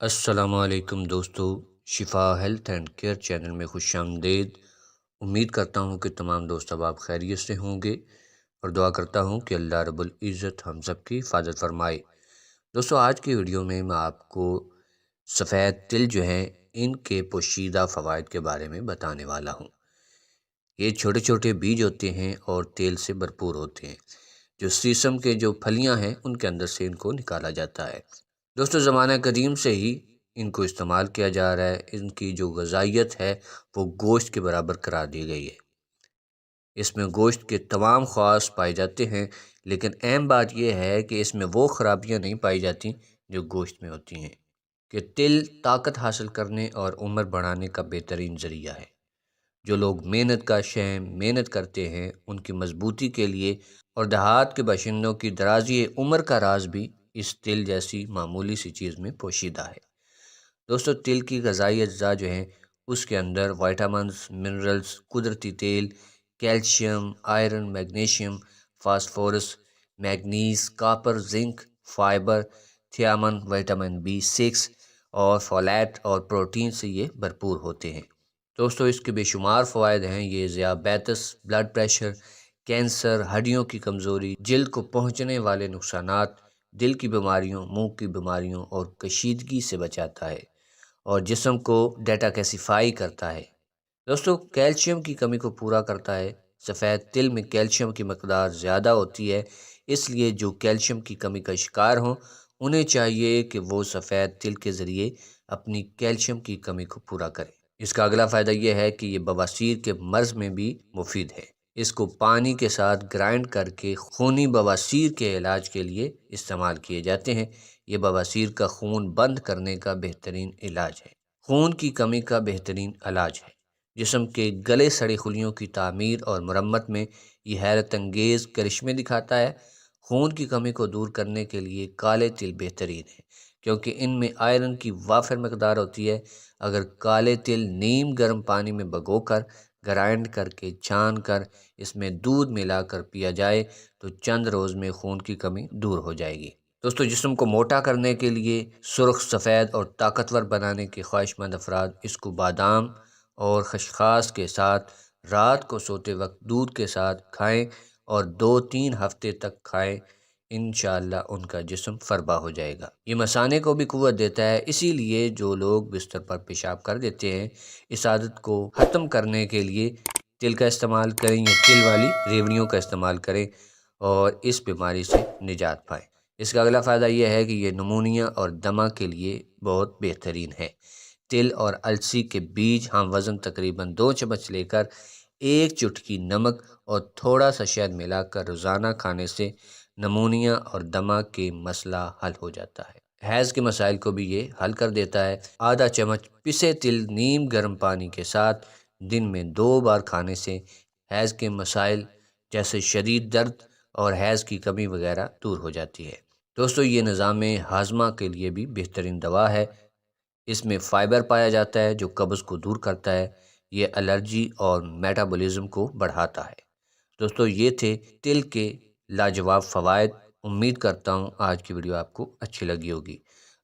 السلام علیکم دوستو، شفا ہیلتھ اینڈ کیئر چینل میں خوش آمدید۔ امید کرتا ہوں کہ تمام دوست اب آپ خیریت سے ہوں گے اور دعا کرتا ہوں کہ اللہ رب العزت ہم سب کی حفاظت فرمائے۔ دوستو، آج کی ویڈیو میں آپ کو سفید تل جو ہیں ان کے پوشیدہ فوائد کے بارے میں بتانے والا ہوں۔ یہ چھوٹے چھوٹے بیج ہوتے ہیں اور تیل سے بھرپور ہوتے ہیں۔ جو سیسم کے جو پھلیاں ہیں ان کے اندر سے ان کو نکالا جاتا ہے۔ دوستو، زمانہ قدیم سے ہی ان کو استعمال کیا جا رہا ہے۔ ان کی جو غذائیت ہے وہ گوشت کے برابر قرار دی گئی ہے۔ اس میں گوشت کے تمام خواص پائے جاتے ہیں، لیکن اہم بات یہ ہے کہ اس میں وہ خرابیاں نہیں پائی جاتی جو گوشت میں ہوتی ہیں۔ کہ تل طاقت حاصل کرنے اور عمر بڑھانے کا بہترین ذریعہ ہے۔ جو لوگ محنت کرتے ہیں ان کی مضبوطی کے لیے اور دیہات کے باشندوں کی درازی عمر کا راز بھی اس تل جیسی معمولی سی چیز میں پوشیدہ ہے۔ دوستو، تل کی غذائی اجزاء جو ہیں اس کے اندر وائٹامنز، منرلز، قدرتی تیل، calcium, iron, magnesium, phosphorus, manganese, copper, zinc, fibre, thiamine, vitamin B6 اور فولیٹ اور پروٹین سے یہ بھرپور ہوتے ہیں۔ دوستو، اس کے بے شمار فوائد ہیں۔ یہ ذیابیطس، بلڈ پریشر، کینسر، ہڈیوں کی کمزوری، جلد کو پہنچنے والے نقصانات، دل کی بیماریوں، منہ کی بیماریوں اور کشیدگی سے بچاتا ہے اور جسم کو ڈیٹاکسیفائی کرتا ہے۔ دوستو، کیلشیم کی کمی کو پورا کرتا ہے۔ سفید تل میں کیلشیم کی مقدار زیادہ ہوتی ہے، اس لیے جو کیلشیم کی کمی کا شکار ہوں انہیں چاہیے کہ وہ سفید تل کے ذریعے اپنی کیلشیم کی کمی کو پورا کریں۔ اس کا اگلا فائدہ یہ ہے کہ یہ بواسیر کے مرض میں بھی مفید ہے۔ اس کو پانی کے ساتھ گرائنڈ کر کے خونی بواسیر کے علاج کے لیے استعمال کیے جاتے ہیں۔ یہ بواسیر کا خون بند کرنے کا بہترین علاج ہے۔ خون کی کمی کا بہترین علاج ہے۔ جسم کے گلے سڑی خلیوں کی تعمیر اور مرمت میں یہ حیرت انگیز کرشمے دکھاتا ہے۔ خون کی کمی کو دور کرنے کے لیے کالے تل بہترین ہے، کیونکہ ان میں آئرن کی وافر مقدار ہوتی ہے۔ اگر کالے تل نیم گرم پانی میں بھگو کر گرائنڈ کر کے چھان کر اس میں دودھ ملا کر پیا جائے تو چند روز میں خون کی کمی دور ہو جائے گی۔ دوستو، جسم کو موٹا کرنے کے لیے، سرخ، سفید اور طاقتور بنانے کے خواہش مند افراد اس کو بادام اور خسخاس کے ساتھ رات کو سوتے وقت دودھ کے ساتھ کھائیں اور 2-3 ہفتے تک کھائیں۔ انشاءاللہ ان کا جسم فربا ہو جائے گا۔ یہ مثانے کو بھی قوت دیتا ہے، اسی لیے جو لوگ بستر پر پیشاب کر دیتے ہیں اس عادت کو ختم کرنے کے لیے تل کا استعمال کریں یا تل والی ریوڑیوں کا استعمال کریں اور اس بیماری سے نجات پائیں۔ اس کا اگلا فائدہ یہ ہے کہ یہ نمونیا اور دمہ کے لیے بہت بہترین ہے۔ تل اور السی کے بیج ہم وزن تقریباً 2 چمچ لے کر 1 چٹکی نمک اور تھوڑا سا شہد ملا کر روزانہ کھانے سے نمونیا اور دمہ کے مسئلہ حل ہو جاتا ہے۔ حیض کے مسائل کو بھی یہ حل کر دیتا ہے۔ آدھا چمچ پسے تل نیم گرم پانی کے ساتھ دن میں 2 بار کھانے سے حیض کے مسائل جیسے شدید درد اور حیض کی کمی وغیرہ دور ہو جاتی ہے۔ دوستو، یہ نظام ہاضمہ کے لیے بھی بہترین دوا ہے۔ اس میں فائبر پایا جاتا ہے جو قبض کو دور کرتا ہے۔ یہ الرجی اور میٹابولزم کو بڑھاتا ہے۔ دوستو، یہ تھے تل کے لاجواب فوائد۔ امید کرتا ہوں آج کی ویڈیو آپ کو اچھی لگی ہوگی۔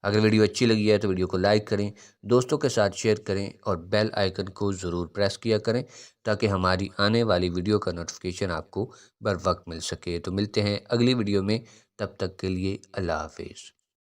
اگر ویڈیو اچھی لگی ہے تو ویڈیو کو لائک کریں، دوستوں کے ساتھ شیئر کریں اور بیل آئیکن کو ضرور پریس کیا کریں تاکہ ہماری آنے والی ویڈیو کا نوٹیفیکیشن آپ کو بر وقت مل سکے۔ تو ملتے ہیں اگلی ویڈیو میں، تب تک کے لیے اللہ حافظ۔